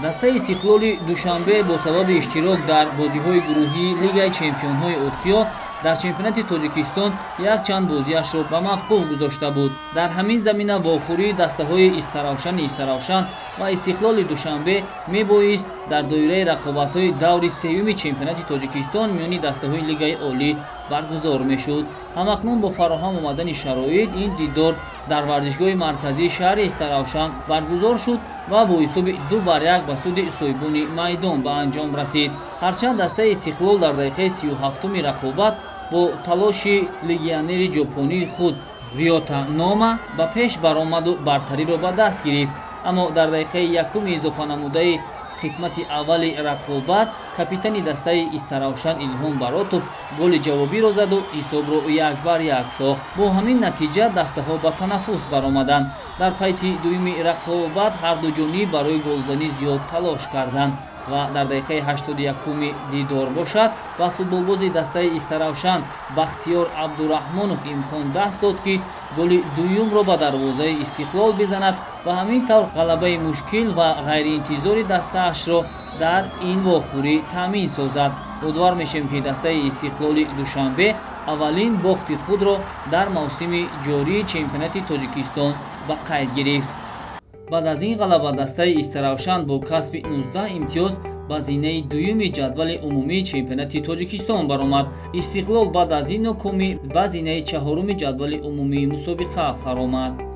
дастаи Истиқлоли Душанбе бо сабаби иштирок дар бозиҳои гурӯҳии Лигаи Чемпионҳои Осиё дар чемпионати Тоҷикистон якчанд бозиашро ба мавқуф гузошта буд. Дар ҳамин замина вохӯрии дастаҳои Истаравшан ва Истиқлоли Душанбе мебоист дар доираи рақобатҳои даври сеюми чемпионати Тоҷикистон миёни дастаҳои Лигаи Олӣ баргузор мешуд. Ҳамакнун бо фароҳам омадани шароит ин дидор дар варзишгоҳи марказии шаҳри Истаравшан баргузор шуд ва бо ҳисоби 2-1 ба суди соҳибони майдон ба анҷом расид. Ҳарчанд дастаи Истиқлол дар дақиқаи 37-уми рақобат бо талоши легионери ҷопонии худ Риёта Нома ба пеш баромаду бартариро ба даст гирифт, аммо дар дақиқаи якуми изофанамудаи қисмати аввали рақобат капитани дастаи Истаравшан Илҳом Баротов голи ҷавобиро заду ҳисобро 1-1 сохт. Бо ҳамин натиҷа дастаҳо ба танаффус баромаданд. Дар пайти дуюми рақобат ҳарду ҷониб барои голзанӣ зиёд талош карданд ва дар дақиқаи 81-уми дидор бошад ба футболбози дастаи Истаравшан Бахтиёр Абдураҳмонов имкон даст дод, ки голи дуюмро ба дарвозаи Истиқлол бизанад ва ҳамин тавр ғалабаи мушкил ва ғайриинтизори дастаашро дар ин вохӯрӣ таъмин созад. Умедвор мешавем, ки дастаи Истиқлоли Душанбе аввалин бохти худро дар мавсими ҷории чемпионати Тоҷикистон ба қайд гирифт. Баъд аз ин ғалаба дастаи Истаравшан бо касби 19 имтиёз ба зинаи дуюми ҷадвали умумии чемпионати Тоҷикистон баромад. Истиқлол баъд аз ин нокомӣ ба зинаи чаҳоруми ҷадвали умумии мусобиқа фаромад.